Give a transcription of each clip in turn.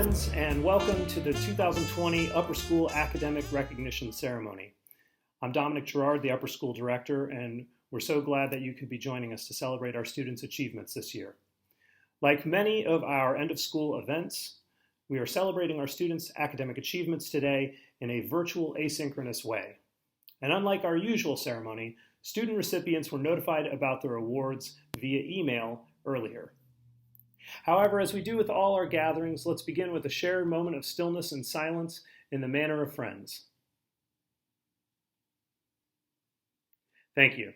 friends, and welcome to the 2020 Upper School Academic Recognition Ceremony. I'm Dominic Gerard, the Upper School Director, and we're so glad that you could be joining us to celebrate our students' achievements this year. Like many of our end-of-school events, we are celebrating our students' academic achievements today in a virtual asynchronous way. And unlike our usual ceremony, student recipients were notified about their awards via email earlier. However, as we do with all our gatherings, let's begin with a shared moment of stillness and silence in the manner of friends. Thank you.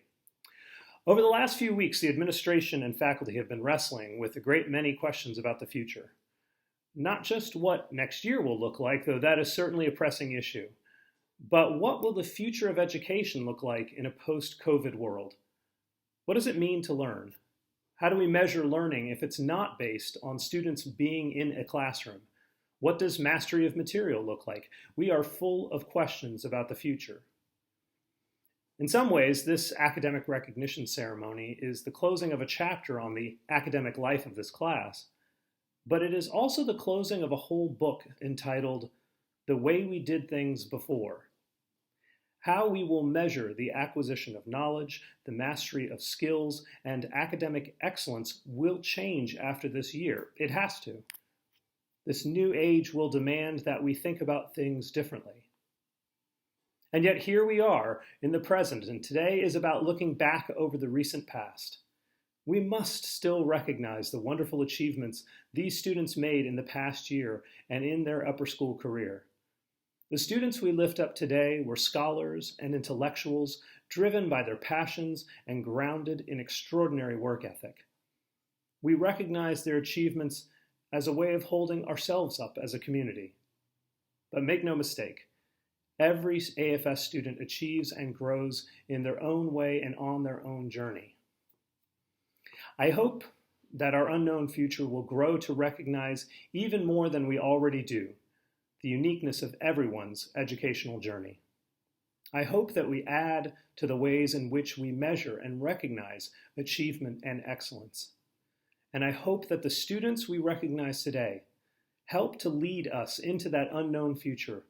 Over the last few weeks, the administration and faculty have been wrestling with a great many questions about the future. Not just what next year will look like, though that is certainly a pressing issue, but what will the future of education look like in a post-COVID world? What does it mean to learn? How do we measure learning if it's not based on students being in a classroom? What does mastery of material look like? We are full of questions about the future. In some ways, this academic recognition ceremony is the closing of a chapter on the academic life of this class, but it is also the closing of a whole book entitled The Way We Did Things Before. How we will measure the acquisition of knowledge, the mastery of skills, and academic excellence will change after this year. It has to. This new age will demand that we think about things differently. And yet here we are in the present, and today is about looking back over the recent past. We must still recognize the wonderful achievements these students made in the past year and in their upper school career. The students we lift up today were scholars and intellectuals driven by their passions and grounded in extraordinary work ethic. We recognize their achievements as a way of holding ourselves up as a community. But make no mistake, every AFS student achieves and grows in their own way and on their own journey. I hope that our unknown future will grow to recognize even more than we already do the uniqueness of everyone's educational journey. I hope that we add to the ways in which we measure and recognize achievement and excellence. And I hope that the students we recognize today help to lead us into that unknown future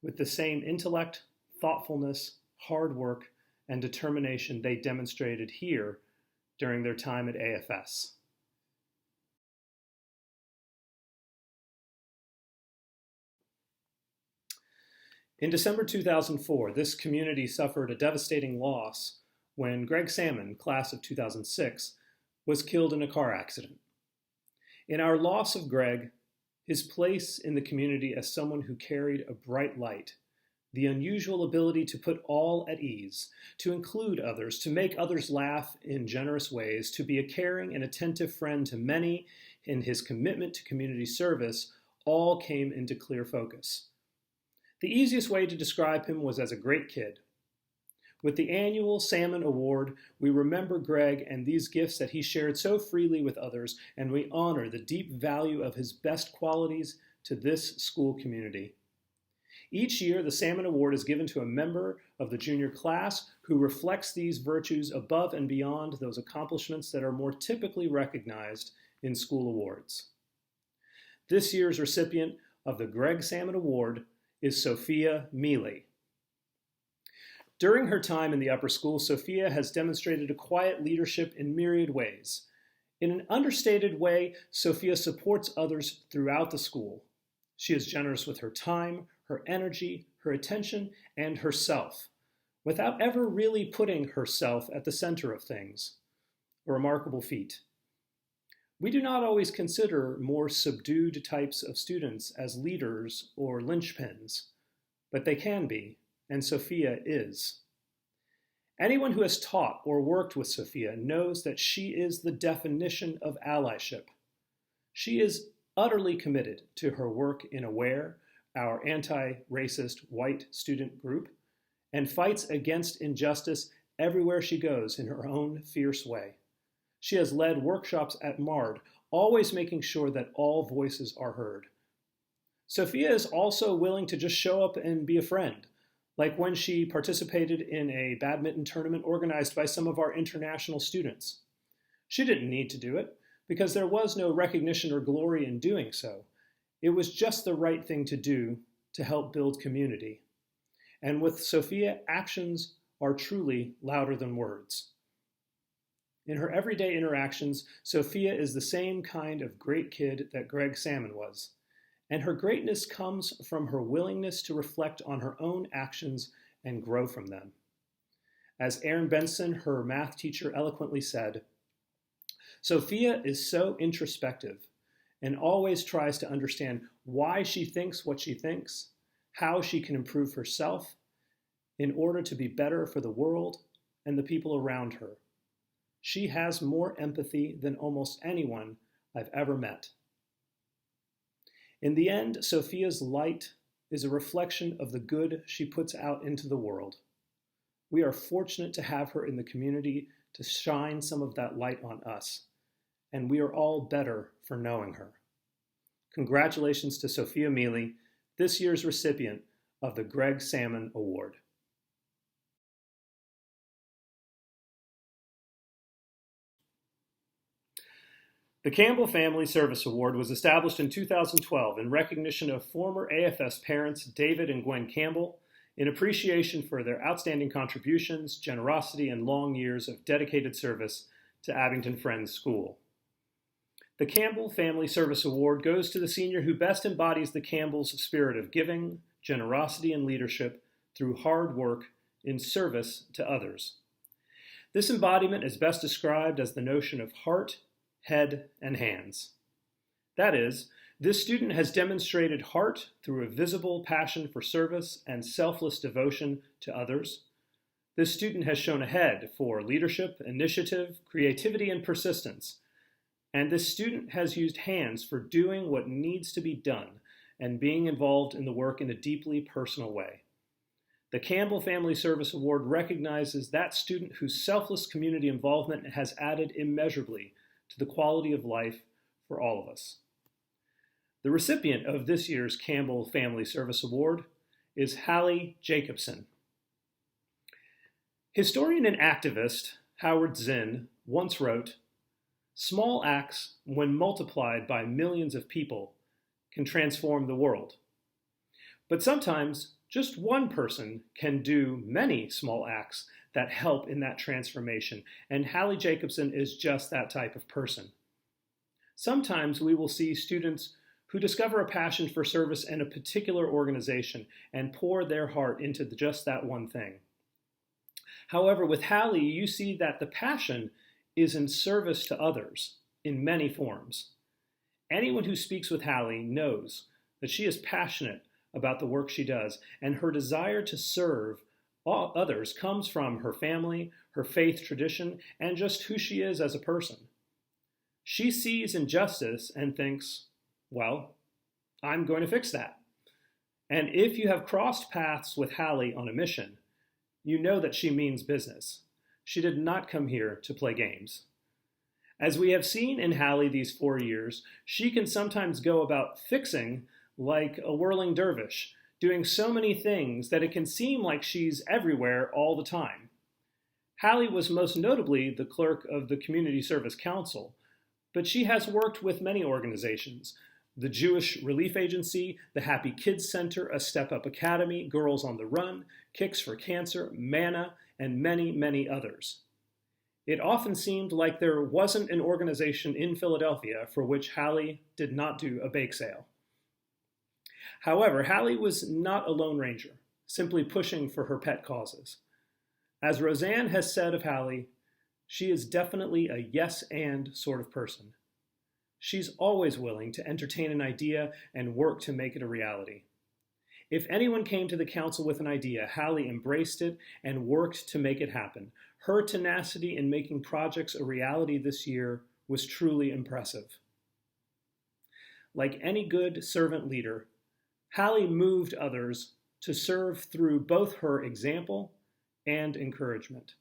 with the same intellect, thoughtfulness, hard work, and determination they demonstrated here during their time at AFS. In December 2004, this community suffered a devastating loss when Greg Salmon, class of 2006, was killed in a car accident. In our loss of Greg, his place in the community as someone who carried a bright light, the unusual ability to put all at ease, to include others, to make others laugh in generous ways, to be a caring and attentive friend to many, and his commitment to community service all came into clear focus. The easiest way to describe him was as a great kid. With the annual Salmon Award, we remember Greg and these gifts that he shared so freely with others, and we honor the deep value of his best qualities to this school community. Each year, the Salmon Award is given to a member of the junior class who reflects these virtues above and beyond those accomplishments that are more typically recognized in school awards. This year's recipient of the Greg Salmon Award is Sophia Mealy. During her time in the upper school, Sophia has demonstrated a quiet leadership in myriad ways. In an understated way, Sophia supports others throughout the school. She is generous with her time, her energy, her attention, and herself, without ever really putting herself at the center of things. A remarkable feat. We do not always consider more subdued types of students as leaders or linchpins, but they can be, and Sophia is. Anyone who has taught or worked with Sophia knows that she is the definition of allyship. She is utterly committed to her work in AWARE, our anti-racist white student group, and fights against injustice everywhere she goes in her own fierce way. She has led workshops at MARD, always making sure that all voices are heard. Sophia is also willing to just show up and be a friend, like when she participated in a badminton tournament organized by some of our international students. She didn't need to do it, because there was no recognition or glory in doing so. It was just the right thing to do to help build community. And with Sophia, actions are truly louder than words. In her everyday interactions, Sophia is the same kind of great kid that Greg Salmon was. And her greatness comes from her willingness to reflect on her own actions and grow from them. As Aaron Benson, her math teacher, eloquently said, Sophia is so introspective and always tries to understand why she thinks what she thinks, how she can improve herself in order to be better for the world and the people around her. She has more empathy than almost anyone I've ever met. In the end, Sophia's light is a reflection of the good she puts out into the world. We are fortunate to have her in the community to shine some of that light on us, and we are all better for knowing her. Congratulations to Sophia Mealy, this year's recipient of the Greg Salmon Award. The Campbell Family Service Award was established in 2012 in recognition of former AFS parents David and Gwen Campbell in appreciation for their outstanding contributions, generosity, and long years of dedicated service to Abington Friends School. The Campbell Family Service Award goes to the senior who best embodies the Campbells' spirit of giving, generosity, and leadership through hard work in service to others. This embodiment is best described as the notion of heart, head, and hands. That is, this student has demonstrated heart through a visible passion for service and selfless devotion to others. This student has shown a head for leadership, initiative, creativity, and persistence. And this student has used hands for doing what needs to be done and being involved in the work in a deeply personal way. The Campbell Family Service Award recognizes that student whose selfless community involvement has added immeasurably to the quality of life for all of us. The recipient of this year's Campbell Family Service Award is Hallie Jacobson. Historian and activist Howard Zinn once wrote, "Small acts, when multiplied by millions of people, can transform the world. But sometimes just one person can do many small acts that help in that transformation, and Hallie Jacobson is just that type of person. Sometimes we will see students who discover a passion for service in a particular organization and pour their heart into just that one thing. However, with Hallie, you see that the passion is in service to others in many forms. Anyone who speaks with Hallie knows that she is passionate about the work she does, and her desire to serve others comes from her family, her faith tradition, and just who she is as a person. She sees injustice and thinks, well, I'm going to fix that. And if you have crossed paths with Hallie on a mission, you know that she means business. She did not come here to play games. As we have seen in Hallie these 4 years, she can sometimes go about fixing like a whirling dervish, doing so many things that it can seem like she's everywhere all the time. Hallie was most notably the clerk of the Community Service Council, but she has worked with many organizations, the Jewish Relief Agency, the Happy Kids Center, A Step Up Academy, Girls on the Run, Kicks for Cancer, MANA, and many, many others. It often seemed like there wasn't an organization in Philadelphia for which Hallie did not do a bake sale. However, Hallie was not a lone ranger, simply pushing for her pet causes. As Roseanne has said of Hallie, she is definitely a yes and sort of person. She's always willing to entertain an idea and work to make it a reality. If anyone came to the council with an idea, Hallie embraced it and worked to make it happen. Her tenacity in making projects a reality this year was truly impressive. Like any good servant leader, Hallie moved others to serve through both her example and encouragement.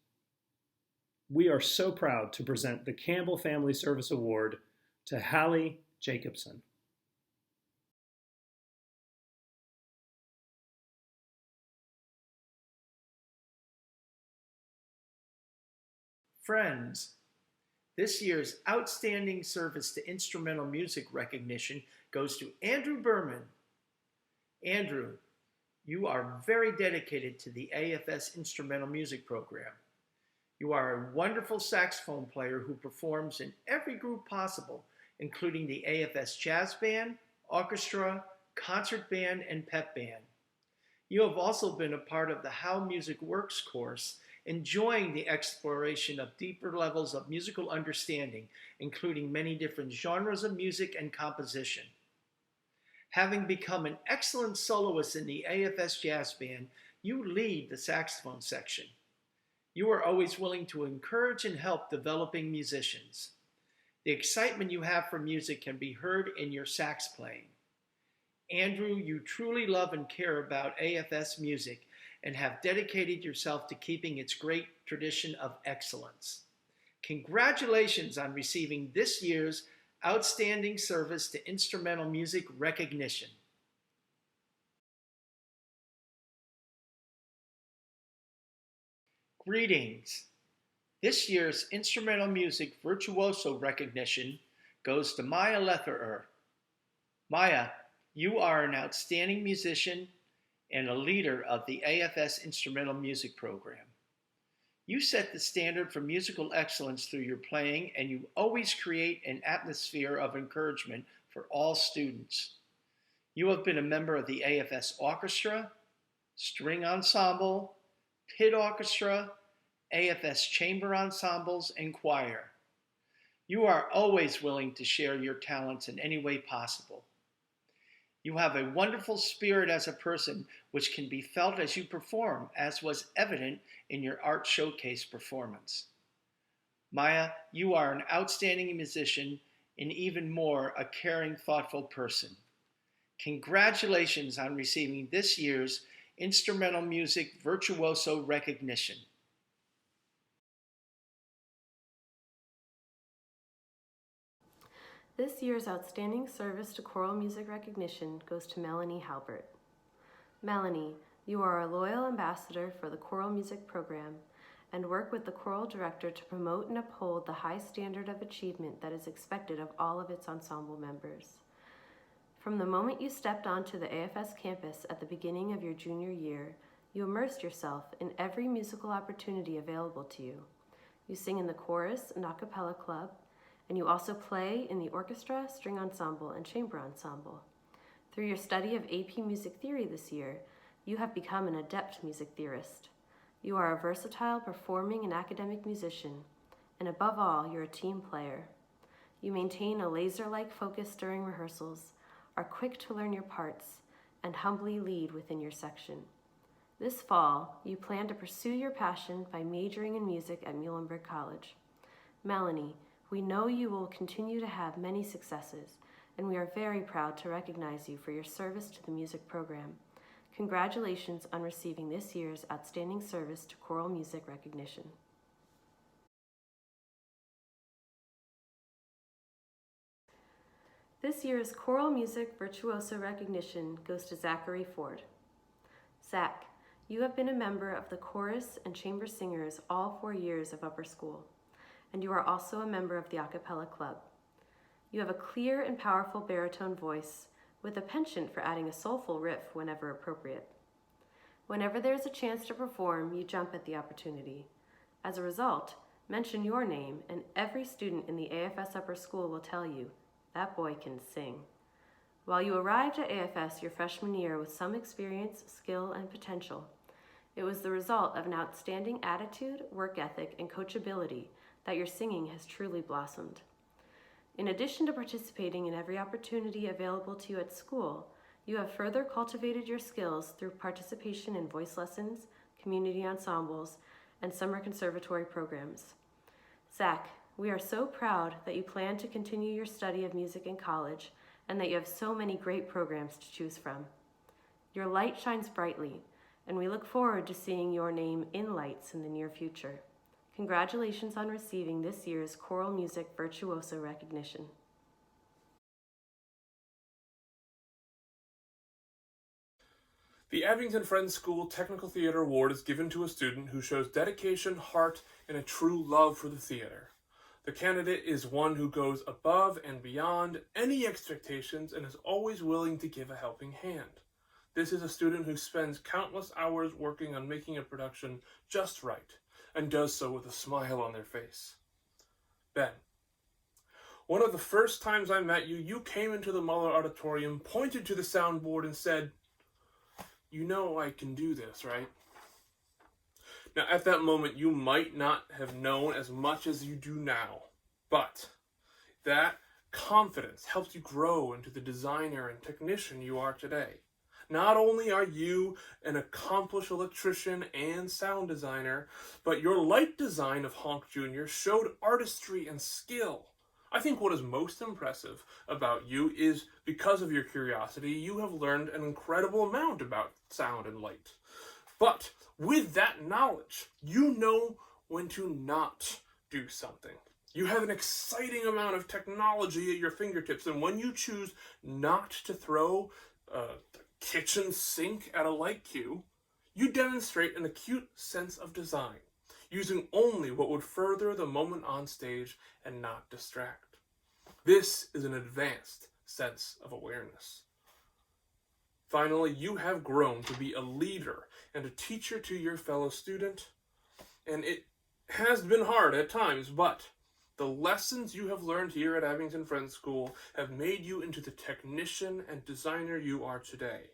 We are so proud to present the Campbell Family Service Award to Hallie Jacobson. Friends, This year's Outstanding Service to Instrumental Music recognition goes to Andrew Berman. Andrew, you are very dedicated to the AFS Instrumental Music Program. You are a wonderful saxophone player who performs in every group possible, including the AFS Jazz Band, Orchestra, Concert Band, and Pep Band. You have also been a part of the How Music Works course, enjoying the exploration of deeper levels of musical understanding, including many different genres of music and composition. Having become an excellent soloist in the AFS Jazz Band, you lead the saxophone section. You are always willing to encourage and help developing musicians. The excitement you have for music can be heard in your sax playing. Andrew, you truly love and care about AFS music and have dedicated yourself to keeping its great tradition of excellence. Congratulations on receiving this year's Outstanding Service to Instrumental Music recognition. Greetings. This year's Instrumental Music Virtuoso recognition goes to Maya Letherer. Maya, you are an outstanding musician and a leader of the AFS Instrumental Music Program. You set the standard for musical excellence through your playing, and you always create an atmosphere of encouragement for all students. You have been a member of the AFS Orchestra, String Ensemble, Pit Orchestra, AFS Chamber Ensembles, and Choir. You are always willing to share your talents in any way possible. You have a wonderful spirit as a person, which can be felt as you perform, as was evident in your art showcase performance. Maya, you are an outstanding musician and even more, a caring, thoughtful person. Congratulations on receiving this year's Instrumental Music Virtuoso recognition. This year's Outstanding Service to Choral Music recognition goes to Melanie Halbert. Melanie, you are a loyal ambassador for the choral music program and work with the choral director to promote and uphold the high standard of achievement that is expected of all of its ensemble members. From the moment you stepped onto the AFS campus at the beginning of your junior year, you immersed yourself in every musical opportunity available to you. You sing in the chorus and a cappella club, and you also play in the orchestra, string ensemble, and chamber ensemble. Through your study of AP Music Theory this year, you have become an adept music theorist. You are a versatile performing and academic musician, and above all, you're a team player. You maintain a laser-like focus during rehearsals, are quick to learn your parts, and humbly lead within your section. This fall, you plan to pursue your passion by majoring in music at Muhlenberg College. Melanie, we know you will continue to have many successes, and we are very proud to recognize you for your service to the music program. Congratulations on receiving this year's Outstanding Service to Choral Music recognition. This year's Choral Music Virtuoso recognition goes to Zachary Ford. Zach, you have been a member of the chorus and chamber singers all 4 years of upper school, and you are also a member of the a cappella club. You have a clear and powerful baritone voice with a penchant for adding a soulful riff whenever appropriate. Whenever there is a chance to perform, you jump at the opportunity. As a result, mention your name and every student in the AFS upper school will tell you, that boy can sing. While you arrived at AFS your freshman year with some experience, skill, and potential, it was the result of an outstanding attitude, work ethic, and coachability that your singing has truly blossomed. In addition to participating in every opportunity available to you at school, you have further cultivated your skills through participation in voice lessons, community ensembles, and summer conservatory programs. Zach, we are so proud that you plan to continue your study of music in college and that you have so many great programs to choose from. Your light shines brightly, and we look forward to seeing your name in lights in the near future. Congratulations on receiving this year's Choral Music Virtuoso recognition. The Abington Friends School Technical Theater Award is given to a student who shows dedication, heart, and a true love for the theater. The candidate is one who goes above and beyond any expectations and is always willing to give a helping hand. This is a student who spends countless hours working on making a production just right, and does so with a smile on their face. Ben, one of the first times I met you, you came into the Muller Auditorium, pointed to the soundboard, and said, "You know I can do this, right?" Now, at that moment, you might not have known as much as you do now, but that confidence helped you grow into the designer and technician you are today. Not only are you an accomplished electrician and sound designer, but your light design of Honk Jr. showed artistry and skill. I think what is most impressive about you is, because of your curiosity, you have learned an incredible amount about sound and light. But with that knowledge, you know when to not do something. You have an exciting amount of technology at your fingertips, and when you choose not to throw the kitchen sink at a light cue, you demonstrate an acute sense of design, using only what would further the moment on stage and not distract. This is an advanced sense of awareness. Finally, you have grown to be a leader and a teacher to your fellow student, and it has been hard at times, but the lessons you have learned here at Abington Friends School have made you into the technician and designer you are today.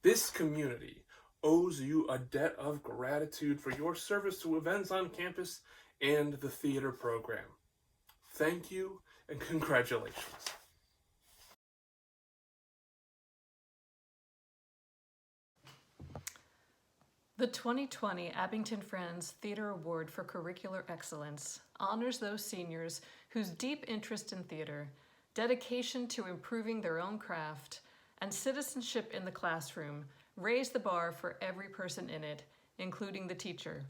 This community owes you a debt of gratitude for your service to events on campus and the theater program. Thank you and congratulations. The 2020 Abington Friends Theater Award for Curricular Excellence honors those seniors whose deep interest in theater, dedication to improving their own craft, and citizenship in the classroom raise the bar for every person in it, including the teacher.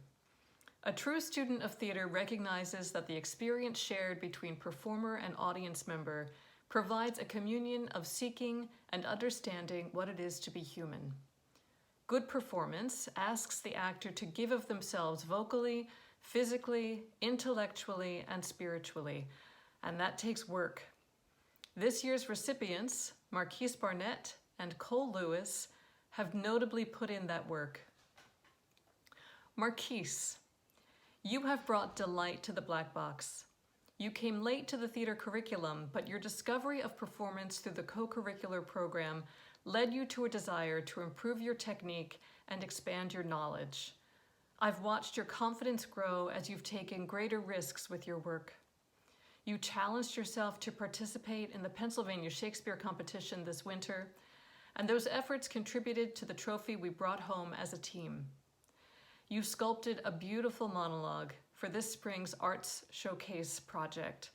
A true student of theater recognizes that the experience shared between performer and audience member provides a communion of seeking and understanding what it is to be human. Good performance asks the actor to give of themselves vocally, physically, intellectually, and spiritually, and that takes work. This year's recipients, Marquise Barnett and Cole Lewis, have notably put in that work. Marquise, you have brought delight to the black box. You came late to the theater curriculum, but your discovery of performance through the co-curricular program led you to a desire to improve your technique and expand your knowledge. I've watched your confidence grow as you've taken greater risks with your work. You challenged yourself to participate in the Pennsylvania Shakespeare competition this winter, and those efforts contributed to the trophy we brought home as a team. You sculpted a beautiful monologue for this spring's Arts Showcase project,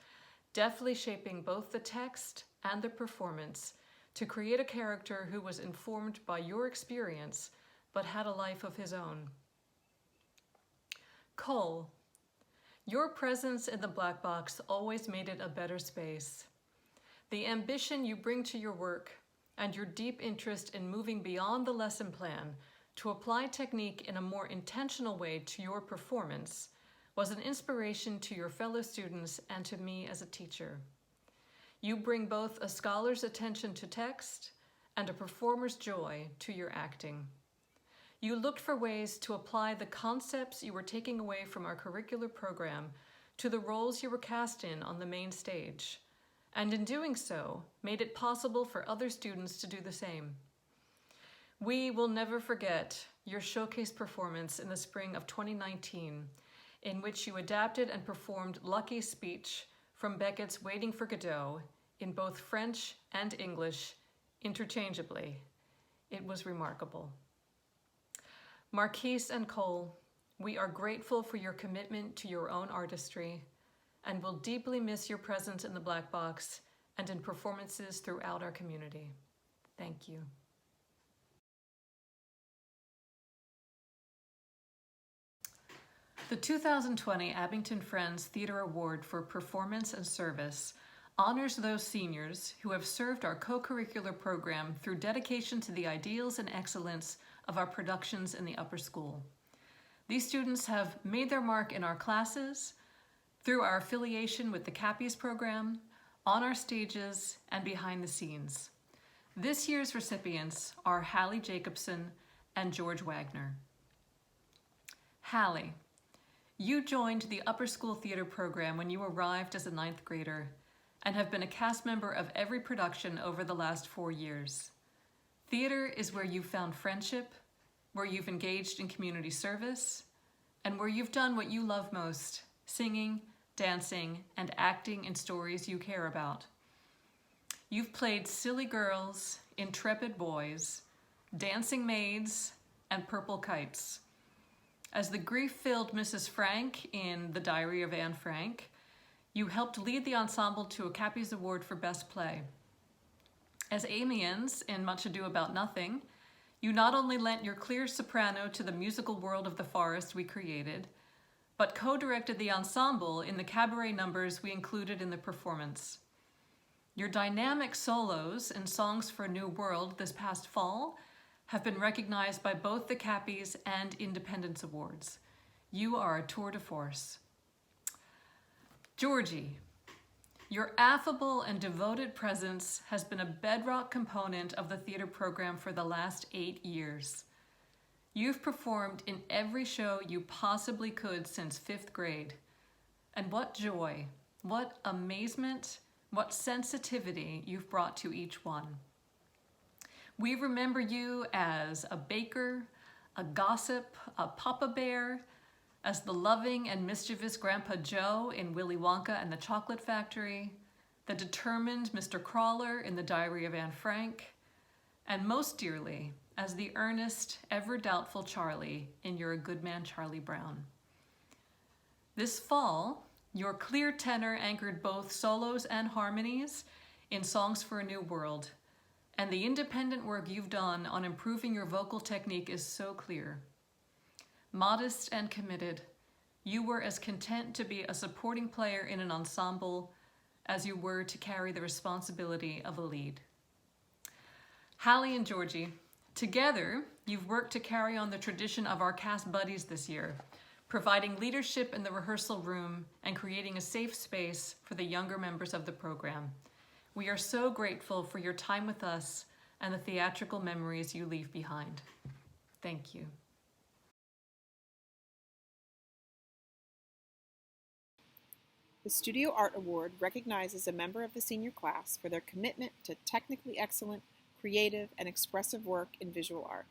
deftly shaping both the text and the performance to create a character who was informed by your experience but had a life of his own. Cole, your presence in the black box always made it a better space. The ambition you bring to your work and your deep interest in moving beyond the lesson plan to apply technique in a more intentional way to your performance was an inspiration to your fellow students and to me as a teacher. You bring both a scholar's attention to text and a performer's joy to your acting. You looked for ways to apply the concepts you were taking away from our curricular program to the roles you were cast in on the main stage, and in doing so, made it possible for other students to do the same. We will never forget your showcase performance in the spring of 2019, in which you adapted and performed Lucky's speech from Beckett's Waiting for Godot in both French and English interchangeably. It was remarkable. Marquise and Cole, we are grateful for your commitment to your own artistry and will deeply miss your presence in the black box and in performances throughout our community. Thank you. The 2020 Abington Friends Theater Award for Performance and Service honors those seniors who have served our co-curricular program through dedication to the ideals and excellence of our productions in the upper school. These students have made their mark in our classes through our affiliation with the CAPPES program, on our stages, and behind the scenes. This year's recipients are Hallie Jacobson and George Wagner. Hallie, you joined the Upper School Theater program when you arrived as a 9th grader and have been a cast member of every production over the last 4 years. Theater is where you've found friendship, where you've engaged in community service, and where you've done what you love most, singing, dancing, and acting in stories you care about. You've played silly girls, intrepid boys, dancing maids, and purple kites. As the grief-filled Mrs. Frank in The Diary of Anne Frank, you helped lead the ensemble to a CAPPES Award for Best Play. As Amiens in Much Ado About Nothing, you not only lent your clear soprano to the musical world of the forest we created, but co-directed the ensemble in the cabaret numbers we included in the performance. Your dynamic solos in Songs for a New World this past fall have been recognized by both the CAPPES and Independence Awards. You are a tour de force. Georgie, your affable and devoted presence has been a bedrock component of the theater program for the last 8 years. You've performed in every show you possibly could since 5th grade. And what joy, what amazement, what sensitivity you've brought to each one. We remember you as a baker, a gossip, a papa bear, as the loving and mischievous Grandpa Joe in Willy Wonka and the Chocolate Factory, the determined Mr. Crawler in The Diary of Anne Frank, and most dearly, as the earnest, ever-doubtful Charlie in You're a Good Man, Charlie Brown. This fall, your clear tenor anchored both solos and harmonies in Songs for a New World, and the independent work you've done on improving your vocal technique is so clear. Modest and committed, you were as content to be a supporting player in an ensemble as you were to carry the responsibility of a lead. Hallie and Georgie, together, you've worked to carry on the tradition of our cast buddies this year, providing leadership in the rehearsal room and creating a safe space for the younger members of the program. We are so grateful for your time with us and the theatrical memories you leave behind. Thank you. The Studio Art Award recognizes a member of the senior class for their commitment to technically excellent, creative, and expressive work in visual art.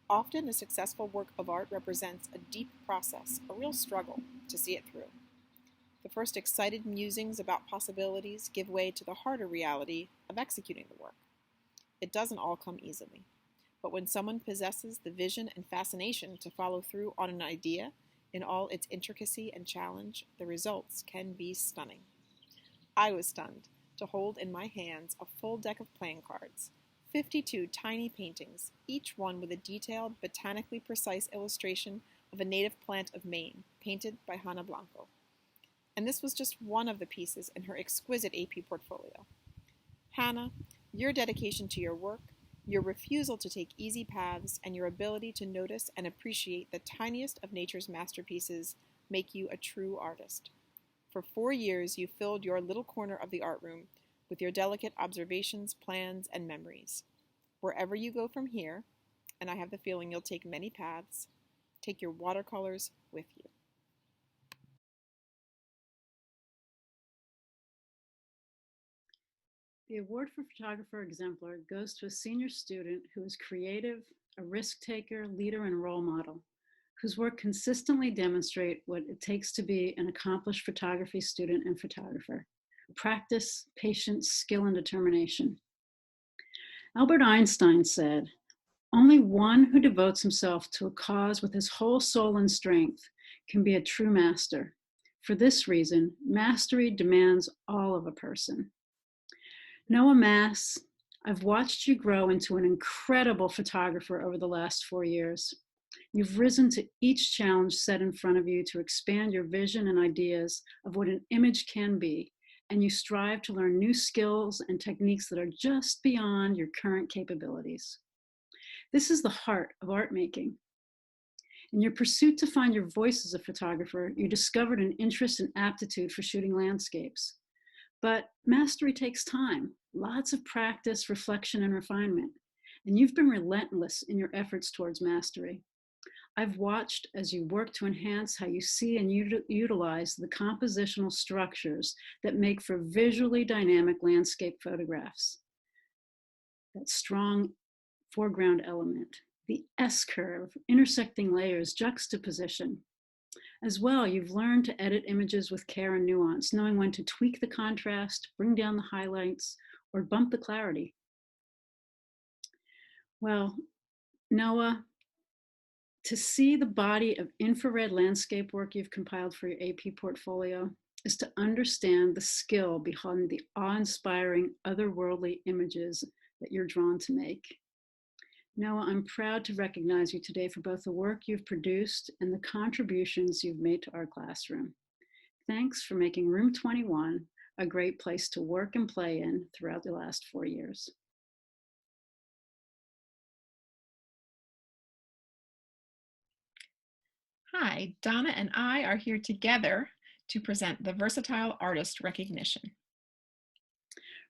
Often, a successful work of art represents a deep process, a real struggle to see it through. The first excited musings about possibilities give way to the harder reality of executing the work. It doesn't all come easily, but when someone possesses the vision and fascination to follow through on an idea in all its intricacy and challenge, the results can be stunning. I was stunned to hold in my hands a full deck of playing cards, 52 tiny paintings, each one with a detailed, botanically precise illustration of a native plant of Maine, painted by Hannah Blanco. And this was just one of the pieces in her exquisite AP portfolio. Hannah, your dedication to your work, your refusal to take easy paths, and your ability to notice and appreciate the tiniest of nature's masterpieces make you a true artist. For 4 years, you filled your little corner of the art room with your delicate observations, plans, and memories. Wherever you go from here, and I have the feeling you'll take many paths, take your watercolors with you. The award for photographer exemplar goes to a senior student who is creative, a risk taker, leader, and role model, whose work consistently demonstrate what it takes to be an accomplished photography student and photographer. Practice, patience, skill, and determination. Albert Einstein said, "Only one who devotes himself to a cause with his whole soul and strength can be a true master. For this reason, mastery demands all of a person." Noah Mass, I've watched you grow into an incredible photographer over the last 4 years. You've risen to each challenge set in front of you to expand your vision and ideas of what an image can be, and you strive to learn new skills and techniques that are just beyond your current capabilities. This is the heart of art making. In your pursuit to find your voice as a photographer, you discovered an interest and aptitude for shooting landscapes. But mastery takes time, lots of practice, reflection, and refinement. And you've been relentless in your efforts towards mastery. I've watched as you work to enhance how you see and utilize the compositional structures that make for visually dynamic landscape photographs. That strong foreground element, the S-curve, intersecting layers, juxtaposition. As well, you've learned to edit images with care and nuance, knowing when to tweak the contrast, bring down the highlights, or bump the clarity. Well, Noah, to see the body of infrared landscape work you've compiled for your AP portfolio is to understand the skill behind the awe-inspiring otherworldly images that you're drawn to make. Noah, I'm proud to recognize you today for both the work you've produced and the contributions you've made to our classroom. Thanks for making Room 21 a great place to work and play in throughout the last 4 years. Hi, Donna and I are here together to present the Versatile Artist Recognition.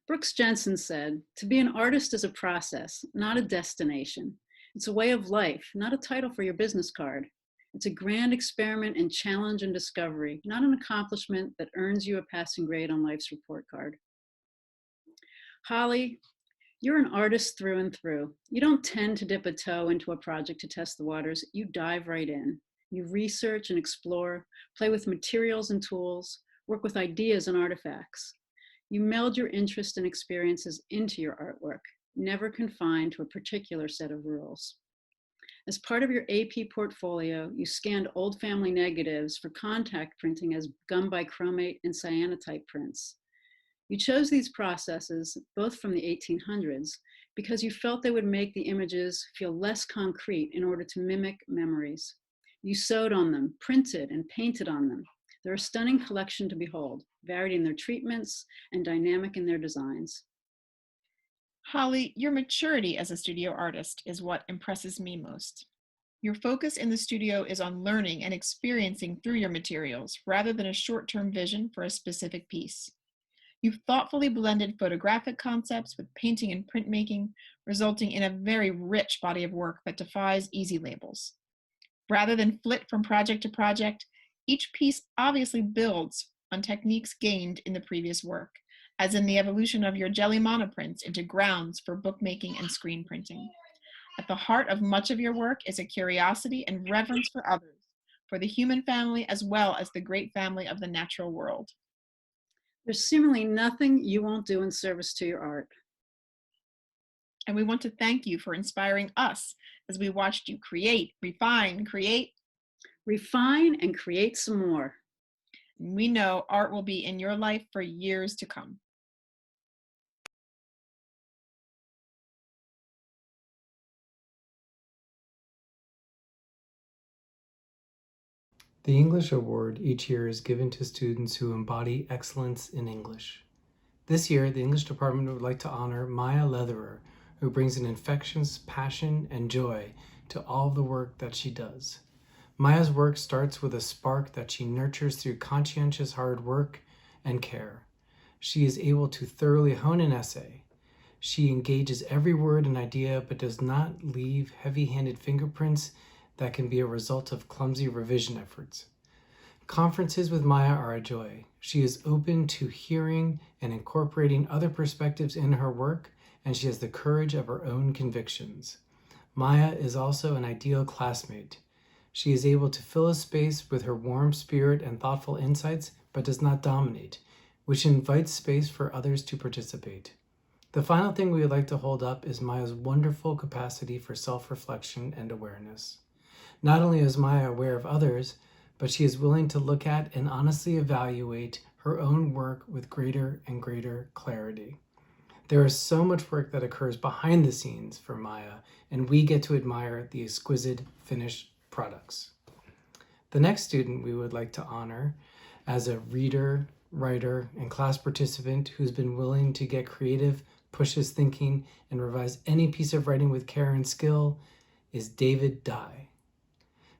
Brooks Jensen said, "To be an artist is a process, not a destination. It's a way of life, not a title for your business card. It's a grand experiment in challenge and discovery, not an accomplishment that earns you a passing grade on life's report card." Holly, you're an artist through and through. You don't tend to dip a toe into a project to test the waters. You dive right in. You research and explore, play with materials and tools, work with ideas and artifacts. You meld your interest and experiences into your artwork, never confined to a particular set of rules. As part of your AP portfolio, you scanned old family negatives for contact printing as gum bichromate and cyanotype prints. You chose these processes, both from the 1800s, because you felt they would make the images feel less concrete in order to mimic memories. You sewed on them, printed, and painted on them. They're a stunning collection to behold, varied in their treatments and dynamic in their designs. Holly, your maturity as a studio artist is what impresses me most. Your focus in the studio is on learning and experiencing through your materials rather than a short-term vision for a specific piece. You've thoughtfully blended photographic concepts with painting and printmaking, resulting in a very rich body of work that defies easy labels. Rather than flit from project to project, each piece obviously builds on techniques gained in the previous work, as in the evolution of your jelly monoprints into grounds for bookmaking and screen printing. At the heart of much of your work is a curiosity and reverence for others, for the human family as well as the great family of the natural world. There's seemingly nothing you won't do in service to your art. And we want to thank you for inspiring us as we watched you create, refine, and create some more. We know art will be in your life for years to come. The English Award each year is given to students who embody excellence in English. This year, the English department would like to honor Maya Leatherer, who brings an infectious passion and joy to all the work that she does. Maya's work starts with a spark that she nurtures through conscientious hard work and care. She is able to thoroughly hone an essay. She engages every word and idea, but does not leave heavy-handed fingerprints that can be a result of clumsy revision efforts. Conferences with Maya are a joy. She is open to hearing and incorporating other perspectives in her work, and she has the courage of her own convictions. Maya is also an ideal classmate. She is able to fill a space with her warm spirit and thoughtful insights, but does not dominate, which invites space for others to participate. The final thing we would like to hold up is Maya's wonderful capacity for self-reflection and awareness. Not only is Maya aware of others, but she is willing to look at and honestly evaluate her own work with greater and greater clarity. There is so much work that occurs behind the scenes for Maya, and we get to admire the exquisite finished products. The next student we would like to honor as a reader, writer, and class participant who's been willing to get creative, push his thinking, and revise any piece of writing with care and skill is David Dye.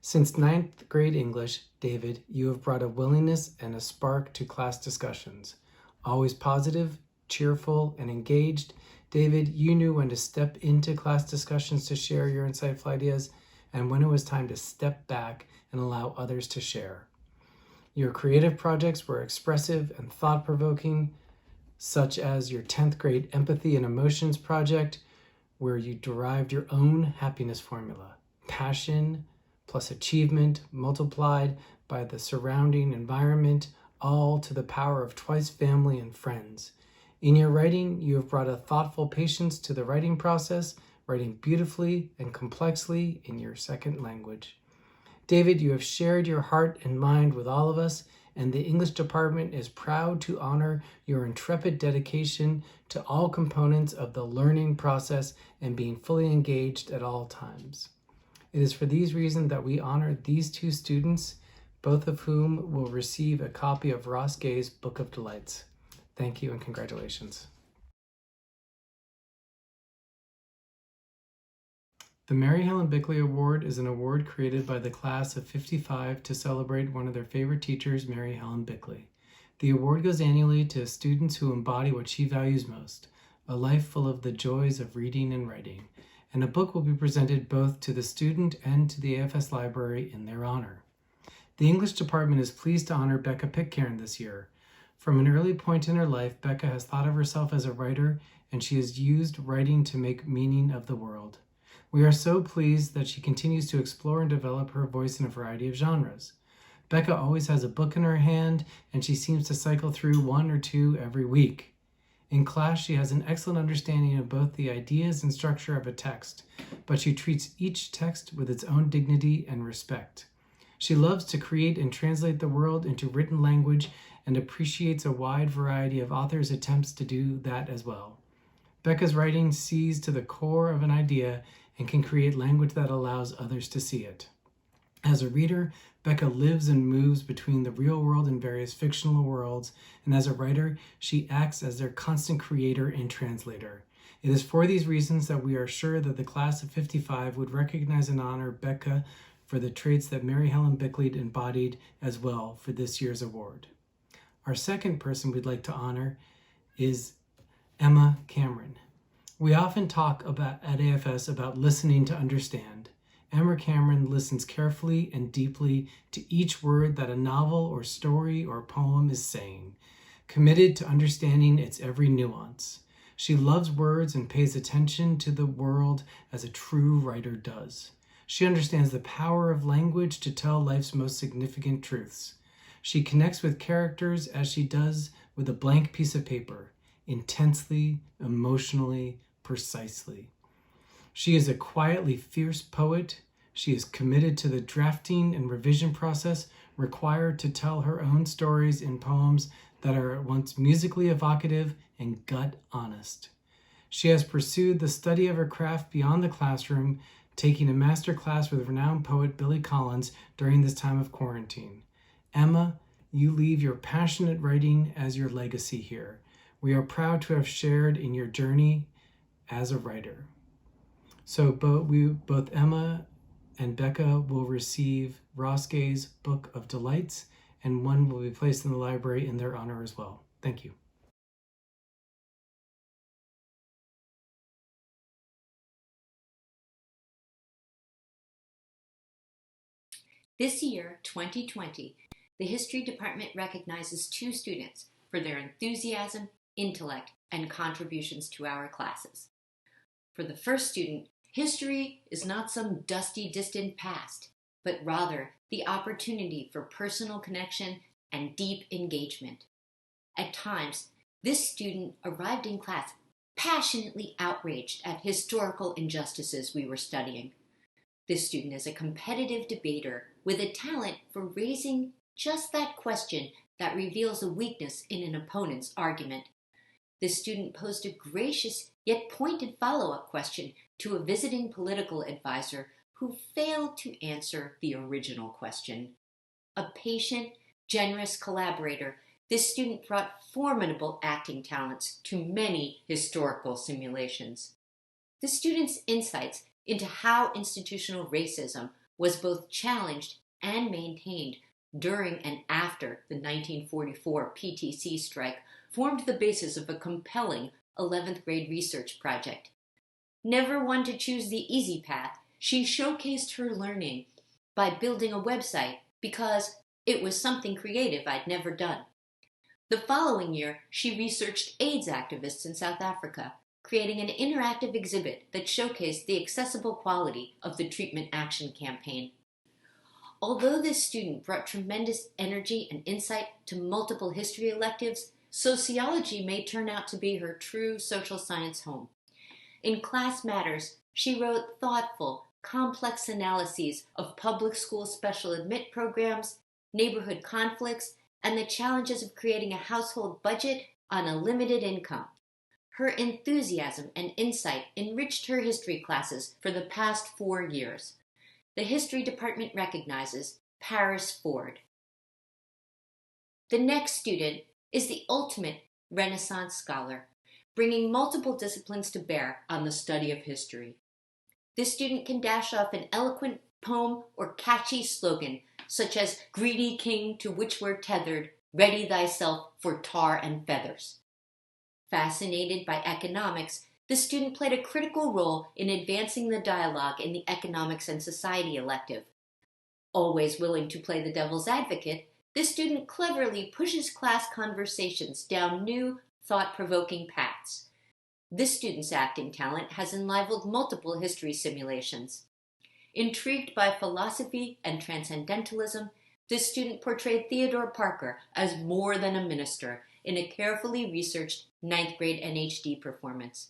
Since ninth grade English, David, you have brought a willingness and a spark to class discussions. Always positive, cheerful, and engaged, David, you knew when to step into class discussions to share your insightful ideas and when it was time to step back and allow others to share. Your creative projects were expressive and thought-provoking, such as your 10th grade Empathy and Emotions project, where you derived your own happiness formula. Passion plus achievement multiplied by the surrounding environment, all to the power of twice family and friends. In your writing, you have brought a thoughtful patience to the writing process, writing beautifully and complexly in your second language. David, you have shared your heart and mind with all of us, and the English department is proud to honor your intrepid dedication to all components of the learning process and being fully engaged at all times. It is for these reasons that we honor these two students, both of whom will receive a copy of Ross Gay's Book of Delights. Thank you and congratulations. The Mary Helen Bickley Award is an award created by the class of 55 to celebrate one of their favorite teachers, Mary Helen Bickley. The award goes annually to students who embody what she values most, a life full of the joys of reading and writing, and a book will be presented both to the student and to the AFS library in their honor. The English department is pleased to honor Becca Pitcairn this year. From an early point in her life, Becca has thought of herself as a writer, and she has used writing to make meaning of the world. We are so pleased that she continues to explore and develop her voice in a variety of genres. Becca always has a book in her hand, and she seems to cycle through one or two every week. In class, she has an excellent understanding of both the ideas and structure of a text, but she treats each text with its own dignity and respect. She loves to create and translate the world into written language and appreciates a wide variety of authors' attempts to do that as well. Becca's writing sees to the core of an idea and can create language that allows others to see it. As a reader, Becca lives and moves between the real world and various fictional worlds, and as a writer, she acts as their constant creator and translator. It is for these reasons that we are sure that the class of 55 would recognize and honor Becca for the traits that Mary Helen Bickley embodied as well for this year's award. Our second person we'd like to honor is Emma Cameron. We often talk at AFS about listening to understand. Emma Cameron listens carefully and deeply to each word that a novel or story or poem is saying, committed to understanding its every nuance. She loves words and pays attention to the world as a true writer does. She understands the power of language to tell life's most significant truths. She connects with characters as she does with a blank piece of paper, intensely, emotionally, precisely. She is a quietly fierce poet. She is committed to the drafting and revision process required to tell her own stories in poems that are at once musically evocative and gut honest. She has pursued the study of her craft beyond the classroom, taking a master class with renowned poet Billy Collins during this time of quarantine. Emma, you leave your passionate writing as your legacy here. We are proud to have shared in your journey as a writer. So both Emma and Becca will receive Ross Gay's Book of Delights, and one will be placed in the library in their honor as well. Thank you. This year, 2020, the History Department recognizes two students for their enthusiasm, intellect, and contributions to our classes. For the first student, history is not some dusty, distant past, but rather the opportunity for personal connection and deep engagement. At times, this student arrived in class passionately outraged at historical injustices we were studying. This student is a competitive debater with a talent for raising just that question that reveals a weakness in an opponent's argument. This student posed a gracious yet pointed follow-up question to a visiting political advisor who failed to answer the original question. A patient, generous collaborator, this student brought formidable acting talents to many historical simulations. The student's insights into how institutional racism was both challenged and maintained during and after the 1944 PTC strike formed the basis of a compelling 11th grade research project. Never one to choose the easy path, she showcased her learning by building a website because it was something creative I'd never done. The following year, she researched AIDS activists in South Africa, creating an interactive exhibit that showcased the accessible quality of the treatment action campaign. Although this student brought tremendous energy and insight to multiple history electives, sociology may turn out to be her true social science home. In Class Matters, she wrote thoughtful, complex analyses of public school special admit programs, neighborhood conflicts, and the challenges of creating a household budget on a limited income. Her enthusiasm and insight enriched her history classes for the past 4 years. The history department recognizes Paris Ford. The next student is the ultimate Renaissance scholar, bringing multiple disciplines to bear on the study of history. This student can dash off an eloquent poem or catchy slogan, such as "Greedy king to which we're tethered, ready thyself for tar and feathers." Fascinated by economics, the student played a critical role in advancing the dialogue in the Economics and Society elective. Always willing to play the devil's advocate, this student cleverly pushes class conversations down new, thought-provoking paths. This student's acting talent has enlivened multiple history simulations. Intrigued by philosophy and transcendentalism, this student portrayed Theodore Parker as more than a minister in a carefully researched 9th grade NHD performance.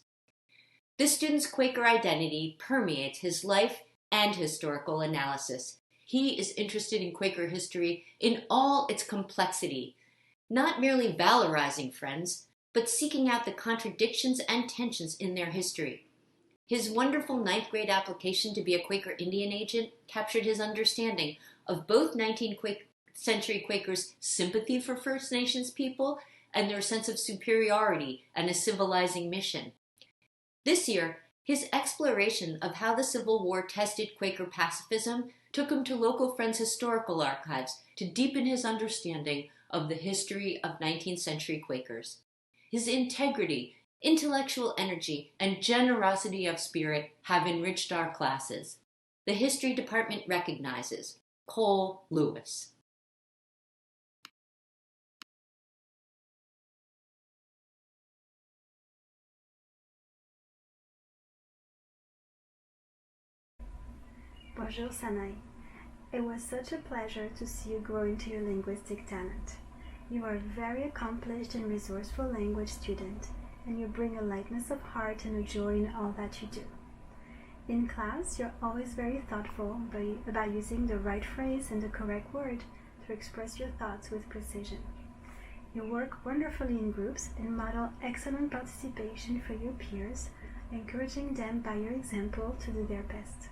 This student's Quaker identity permeates his life and historical analysis. He is interested in Quaker history in all its complexity, not merely valorizing friends, but seeking out the contradictions and tensions in their history. His wonderful 9th grade application to be a Quaker Indian agent captured his understanding of both 19th century Quakers' sympathy for First Nations people and their sense of superiority and a civilizing mission. This year, his exploration of how the Civil War tested Quaker pacifism took him to local Friends Historical Archives to deepen his understanding of the history of 19th century Quakers. His integrity, intellectual energy, and generosity of spirit have enriched our classes. The history department recognizes Cole Lewis. Bonjour Sanai. It was such a pleasure to see you grow into your linguistic talent. You are a very accomplished and resourceful language student, and you bring a lightness of heart and a joy in all that you do. In class, you're always very thoughtful about using the right phrase and the correct word to express your thoughts with precision. You work wonderfully in groups and model excellent participation for your peers, encouraging them by your example to do their best.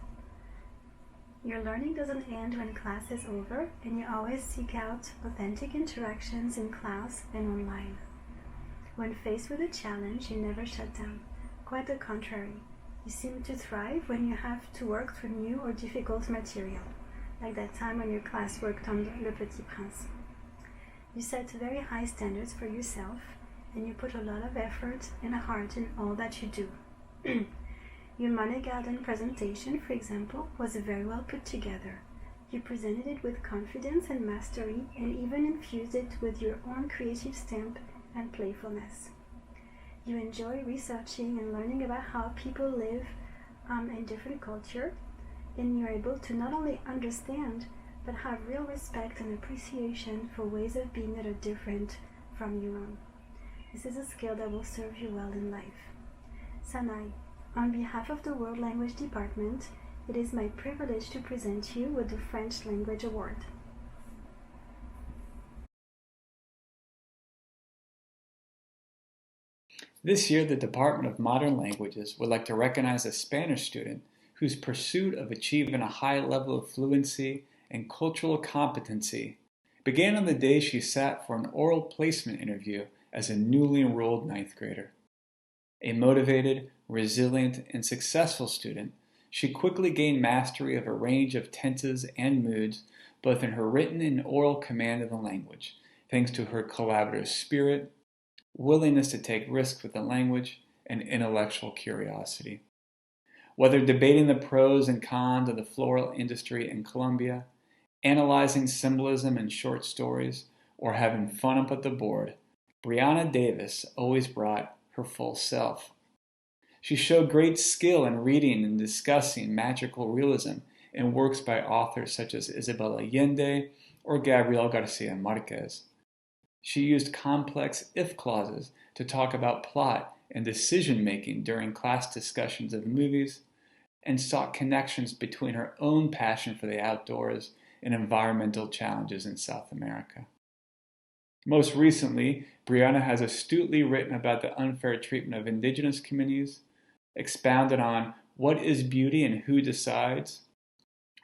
Your learning doesn't end when class is over, and you always seek out authentic interactions in class and online. When faced with a challenge, you never shut down. Quite the contrary. You seem to thrive when you have to work through new or difficult material, like that time when your class worked on Le Petit Prince. You set very high standards for yourself, and you put a lot of effort and heart in all that you do. Your Money Garden presentation, for example, was very well put together. You presented it with confidence and mastery, and even infused it with your own creative stamp and playfulness. You enjoy researching and learning about how people live in different cultures, and you're able to not only understand, but have real respect and appreciation for ways of being that are different from your own. This is a skill that will serve you well in life. Sanai, on behalf of the World Language Department, it is my privilege to present you with the French Language Award. This year, the Department of Modern Languages would like to recognize a Spanish student whose pursuit of achieving a high level of fluency and cultural competency began on the day she sat for an oral placement interview as a newly enrolled 9th grader. A motivated, resilient, and successful student, She quickly gained mastery of a range of tenses and moods, both in her written and oral command of the language, thanks to her collaborative spirit, willingness to take risks with the language, and intellectual curiosity. Whether debating the pros and cons of the floral industry in Colombia, analyzing symbolism in short stories, or having fun up at the board, Brianna Davis always brought her full self. She showed great skill in reading and discussing magical realism in works by authors such as Isabel Allende or Gabriel Garcia Marquez. She used complex if clauses to talk about plot and decision-making during class discussions of movies, and sought connections between her own passion for the outdoors and environmental challenges in South America. Most recently, Brianna has astutely written about the unfair treatment of indigenous communities, expounded on what is beauty and who decides,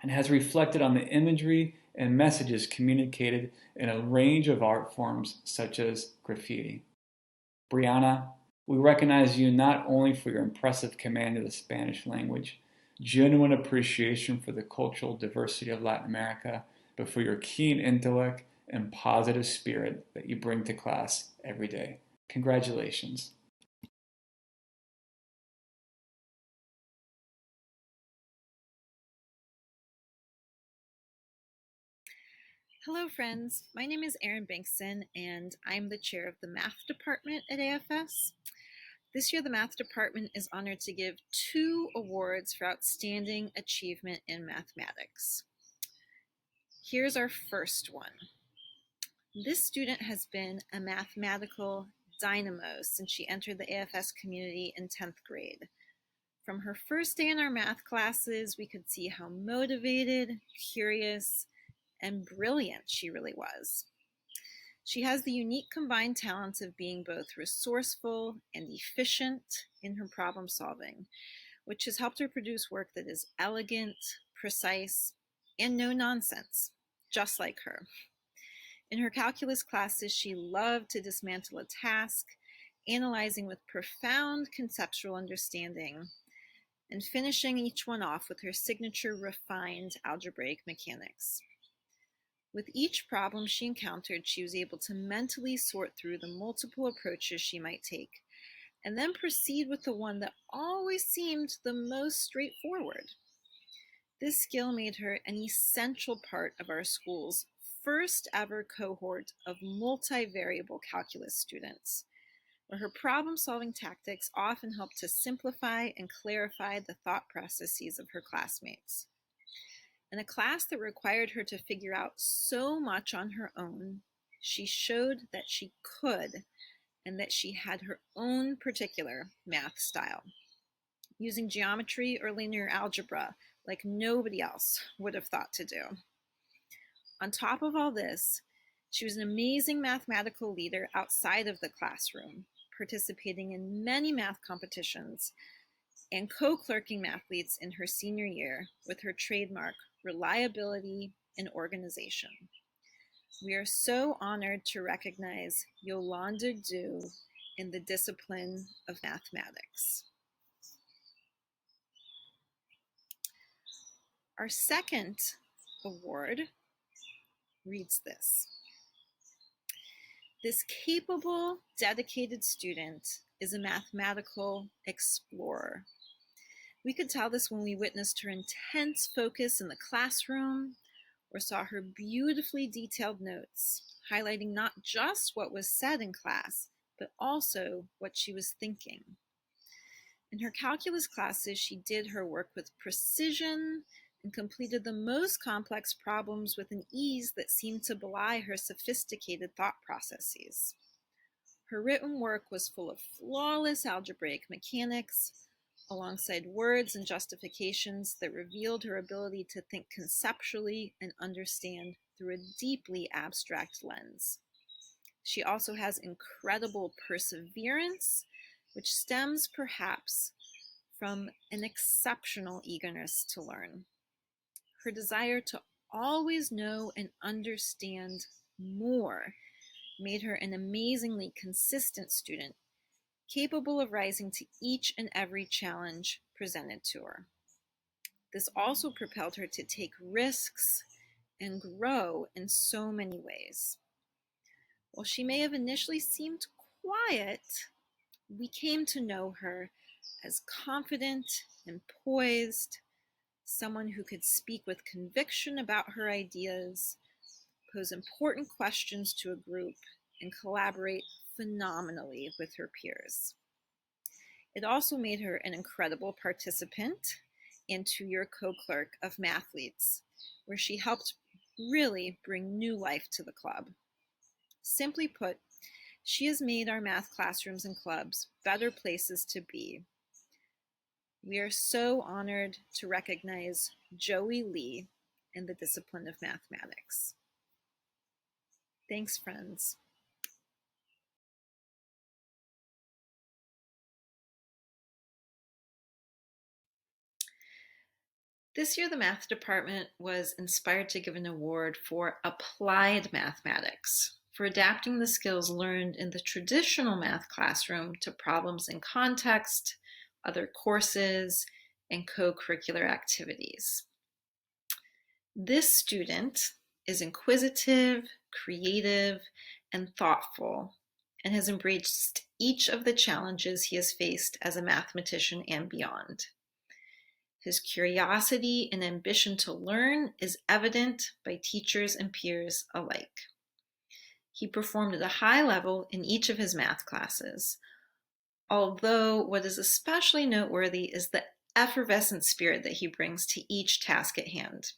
and has reflected on the imagery and messages communicated in a range of art forms such as graffiti. Brianna, we recognize you not only for your impressive command of the Spanish language, genuine appreciation for the cultural diversity of Latin America, but for your keen intellect and positive spirit that you bring to class every day. Congratulations. Hello friends, my name is Erin Bankson and I'm the chair of the math department at AFS. This year the math department is honored to give 2 awards for outstanding achievement in mathematics. Here's our first one. This student has been a mathematical dynamo since she entered the AFS community in 10th grade. From her first day in our math classes, we could see how motivated, curious, and brilliant she really was. She has the unique combined talents of being both resourceful and efficient in her problem solving, which has helped her produce work that is elegant, precise, and no nonsense, just like her. In her calculus classes, she loved to dismantle a task, analyzing with profound conceptual understanding, and finishing each one off with her signature refined algebraic mechanics. With each problem she encountered, she was able to mentally sort through the multiple approaches she might take, and then proceed with the one that always seemed the most straightforward. This skill made her an essential part of our school's first ever cohort of multivariable calculus students, where her problem-solving tactics often helped to simplify and clarify the thought processes of her classmates. In a class that required her to figure out so much on her own, she showed that she could and that she had her own particular math style, using geometry or linear algebra like nobody else would have thought to do. On top of all this, she was an amazing mathematical leader outside of the classroom, participating in many math competitions and co-clerking mathletes in her senior year with her trademark reliability and organization. We are so honored to recognize Yolanda Du in the discipline of mathematics. Our second award reads this. This capable, dedicated student is a mathematical explorer. We could tell this when we witnessed her intense focus in the classroom or saw her beautifully detailed notes, highlighting not just what was said in class, but also what she was thinking. In her calculus classes, she did her work with precision and completed the most complex problems with an ease that seemed to belie her sophisticated thought processes. Her written work was full of flawless algebraic mechanics, alongside words and justifications that revealed her ability to think conceptually and understand through a deeply abstract lens. She also has incredible perseverance, which stems perhaps from an exceptional eagerness to learn. Her desire to always know and understand more made her an amazingly consistent student, capable of rising to each and every challenge presented to her. This also propelled her to take risks and grow in so many ways. While she may have initially seemed quiet, we came to know her as confident and poised, someone who could speak with conviction about her ideas, pose important questions to a group, and collaborate phenomenally with her peers. It also made her an incredible participant and 2-year co-clerk of Mathletes, where she helped really bring new life to the club. Simply put, she has made our math classrooms and clubs better places to be. We are so honored to recognize Joey Lee in the discipline of mathematics. Thanks, friends. This year, the math department was inspired to give an award for applied mathematics, for adapting the skills learned in the traditional math classroom to problems in context, other courses, and co-curricular activities. This student is inquisitive, creative, and thoughtful, and has embraced each of the challenges he has faced as a mathematician and beyond. His curiosity and ambition to learn is evident by teachers and peers alike. He performed at a high level in each of his math classes, although what is especially noteworthy is the effervescent spirit that he brings to each task at hand.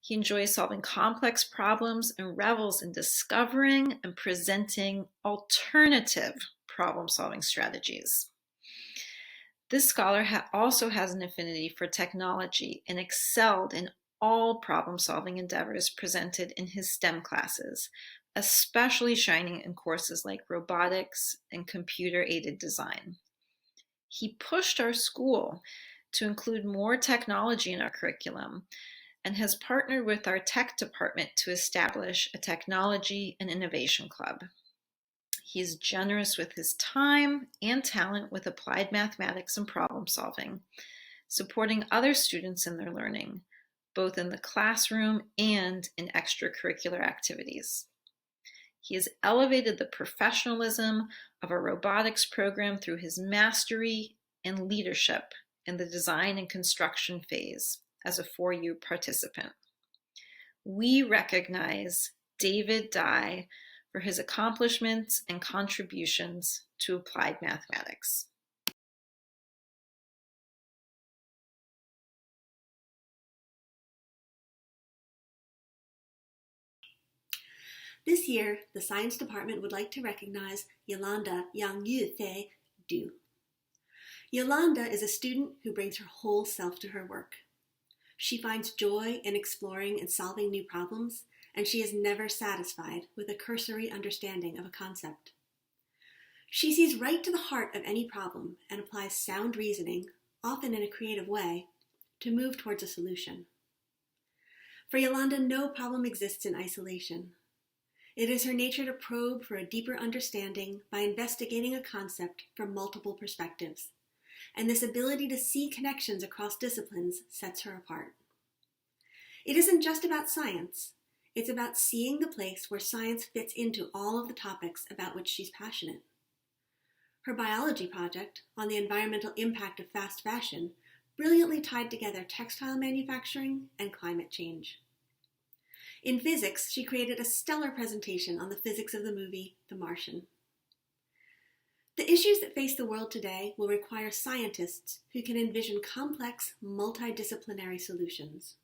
He enjoys solving complex problems and revels in discovering and presenting alternative problem-solving strategies. This scholar also has an affinity for technology and excelled in all problem-solving endeavors presented in his STEM classes, especially shining in courses like robotics and computer-aided design. He pushed our school to include more technology in our curriculum and has partnered with our tech department to establish a technology and innovation club. He is generous with his time and talent with applied mathematics and problem solving, supporting other students in their learning, both in the classroom and in extracurricular activities. He has elevated the professionalism of our robotics program through his mastery and leadership in the design and construction phase as a 4U participant. We recognize David Dye for his accomplishments and contributions to applied mathematics. This year, the science department would like to recognize Yolanda Yang Yu Du. Yolanda is a student who brings her whole self to her work. She finds joy in exploring and solving new problems, and she is never satisfied with a cursory understanding of a concept. She sees right to the heart of any problem and applies sound reasoning, often in a creative way, to move towards a solution. For Yolanda, no problem exists in isolation. It is her nature to probe for a deeper understanding by investigating a concept from multiple perspectives, and this ability to see connections across disciplines sets her apart. It isn't just about science. It's about seeing the place where science fits into all of the topics about which she's passionate. Her biology project on the environmental impact of fast fashion brilliantly tied together textile manufacturing and climate change. In physics, she created a stellar presentation on the physics of the movie The Martian. The issues that face the world today will require scientists who can envision complex, multidisciplinary solutions.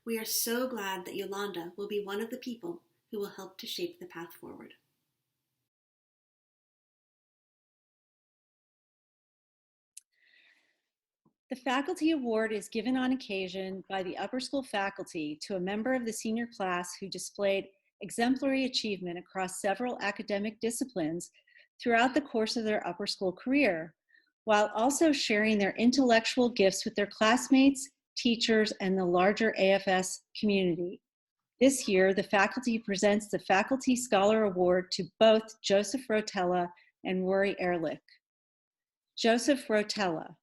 We are so glad that Yolanda will be one of the people who will help to shape the path forward. The Faculty Award is given on occasion by the upper school faculty to a member of the senior class who displayed exemplary achievement across several academic disciplines throughout the course of their upper school career, while also sharing their intellectual gifts with their classmates, teachers, and the larger AFS community. This year, the faculty presents the Faculty Scholar Award to both Joseph Rotella and Rory Ehrlich. Joseph Rotella.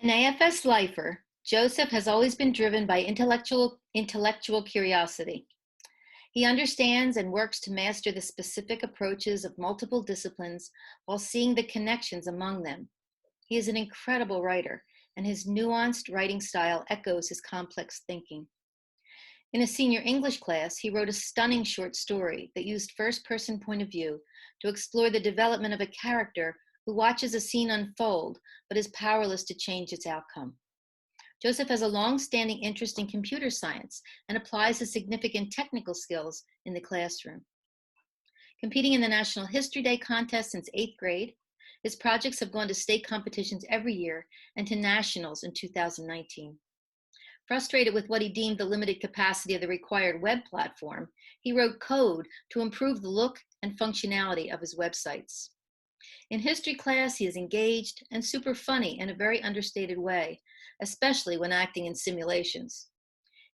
An AFS lifer, Joseph has always been driven by intellectual curiosity. He understands and works to master the specific approaches of multiple disciplines while seeing the connections among them. He is an incredible writer, and his nuanced writing style echoes his complex thinking. In a senior English class, he wrote a stunning short story that used first-person point of view to explore the development of a character who watches a scene unfold but is powerless to change its outcome. Joseph has a long-standing interest in computer science and applies his significant technical skills in the classroom. Competing in the National History Day contest since 8th grade, his projects have gone to state competitions every year and to nationals in 2019. Frustrated with what he deemed the limited capacity of the required web platform, he wrote code to improve the look and functionality of his websites. In history class, he is engaged and super funny in a very understated way, especially when acting in simulations.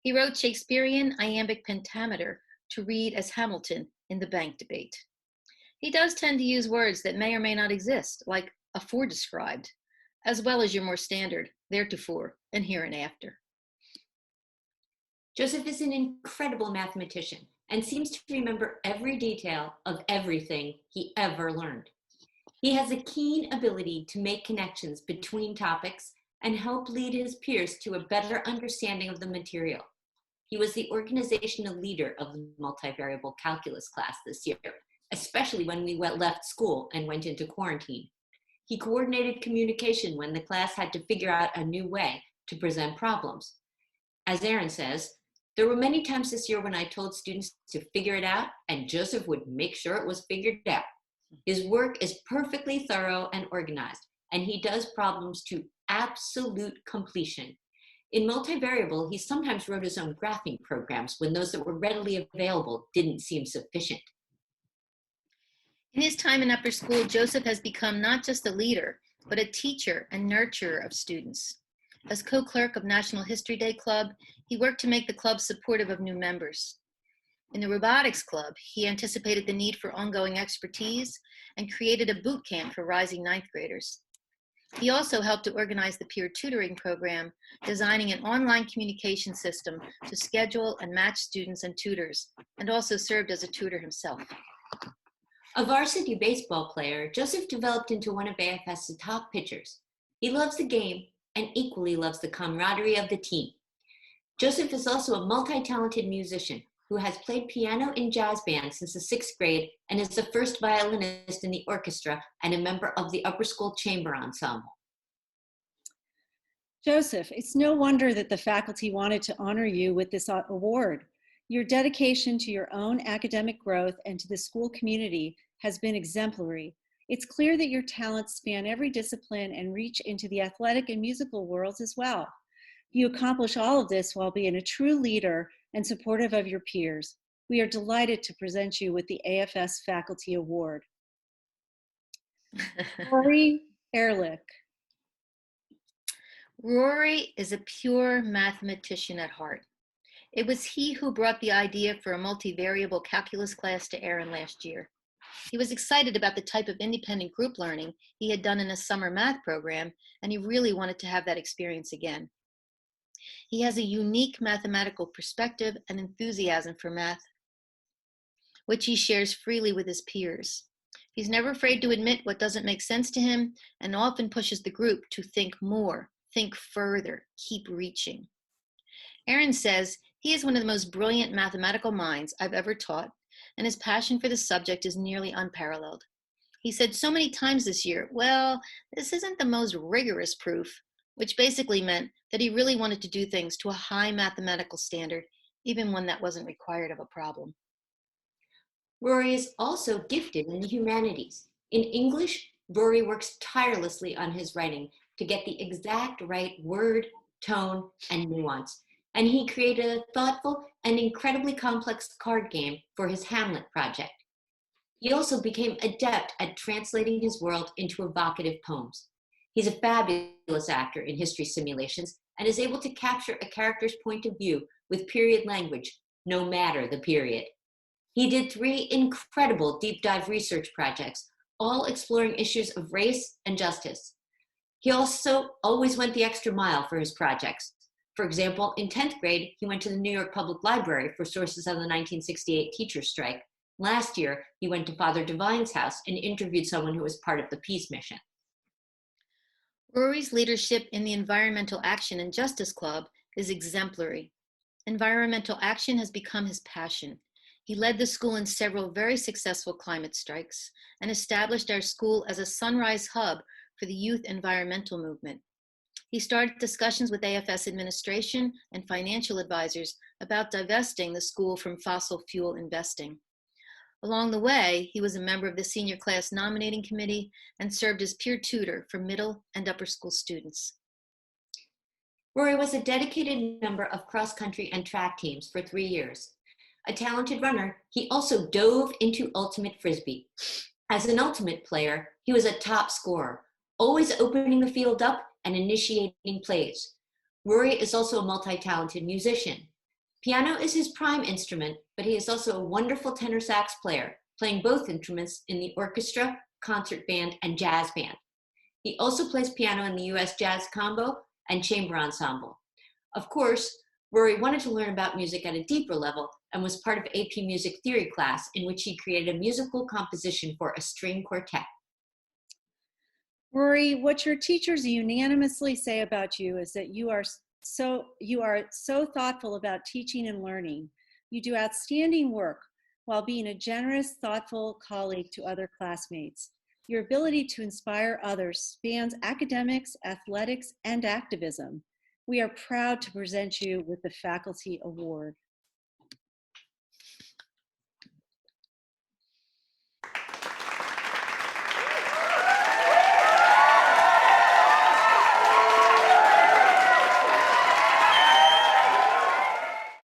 He wrote Shakespearean iambic pentameter to read as Hamilton in the bank debate. He does tend to use words that may or may not exist, like aforedescribed, as well as your more standard theretofore and hereinafter. Joseph is an incredible mathematician and seems to remember every detail of everything he ever learned. He has a keen ability to make connections between topics and help lead his peers to a better understanding of the material. He was the organizational leader of the multivariable calculus class this year, especially when we left school and went into quarantine. He coordinated communication when the class had to figure out a new way to present problems. As Aaron says, there were many times this year when I told students to figure it out, and Joseph would make sure it was figured out. His work is perfectly thorough and organized, and he does problems to absolute completion. In multivariable, he sometimes wrote his own graphing programs when those that were readily available didn't seem sufficient. In his time in upper school, Joseph has become not just a leader, but a teacher and nurturer of students. As co-clerk of National History Day Club, he worked to make the club supportive of new members. In the Robotics Club, he anticipated the need for ongoing expertise and created a boot camp for rising ninth graders. He also helped to organize the peer tutoring program, designing an online communication system to schedule and match students and tutors, and also served as a tutor himself. A varsity baseball player, Joseph developed into one of AFS's top pitchers. He loves the game and equally loves the camaraderie of the team. Joseph is also a multi-talented musician who has played piano in jazz bands since the 6th grade and is the first violinist in the orchestra and a member of the upper school chamber ensemble. Joseph, it's no wonder that the faculty wanted to honor you with this award. Your dedication to your own academic growth and to the school community has been exemplary. It's clear that your talents span every discipline and reach into the athletic and musical worlds as well. You accomplish all of this while being a true leader and supportive of your peers. We are delighted to present you with the AFS Faculty Award. Rory Ehrlich. Rory is a pure mathematician at heart. It was he who brought the idea for a multivariable calculus class to Aaron last year. He was excited about the type of independent group learning he had done in a summer math program, and he really wanted to have that experience again. He has a unique mathematical perspective and enthusiasm for math, which he shares freely with his peers. He's never afraid to admit what doesn't make sense to him and often pushes the group to think more, think further, keep reaching. Aaron says he is one of the most brilliant mathematical minds I've ever taught, and his passion for the subject is nearly unparalleled. He said so many times this year, well, this isn't the most rigorous proof, which basically meant that he really wanted to do things to a high mathematical standard, even when that wasn't required of a problem. Rory is also gifted in the humanities. In English, Rory works tirelessly on his writing to get the exact right word, tone, and nuance. And he created a thoughtful and incredibly complex card game for his Hamlet project. He also became adept at translating his world into evocative poems. He's a fabulous actor in history simulations and is able to capture a character's point of view with period language, no matter the period. He did 3 incredible deep dive research projects, all exploring issues of race and justice. He also always went the extra mile for his projects. For example, in 10th grade, he went to the New York Public Library for sources on the 1968 teachers' strike. Last year, he went to Father Divine's house and interviewed someone who was part of the peace mission. Rory's leadership in the Environmental Action and Justice Club is exemplary. Environmental action has become his passion. He led the school in several very successful climate strikes and established our school as a sunrise hub for the youth environmental movement. He started discussions with AFS administration and financial advisors about divesting the school from fossil fuel investing. Along the way, he was a member of the senior class nominating committee and served as peer tutor for middle and upper school students. Rory was a dedicated member of cross-country and track teams for 3 years. A talented runner, he also dove into ultimate frisbee. As an ultimate player, he was a top scorer, always opening the field up and initiating plays. Rory is also a multi-talented musician. Piano is his prime instrument, but he is also a wonderful tenor sax player, playing both instruments in the orchestra, concert band, and jazz band. He also plays piano in the U.S. Jazz Combo and Chamber Ensemble. Of course, Rory wanted to learn about music at a deeper level and was part of AP Music Theory class, in which he created a musical composition for a string quartet. Rory, what your teachers unanimously say about you is that you are so thoughtful about teaching and learning. You do outstanding work while being a generous, thoughtful colleague to other classmates. Your ability to inspire others spans academics, athletics, and activism. We are proud to present you with the Faculty Award.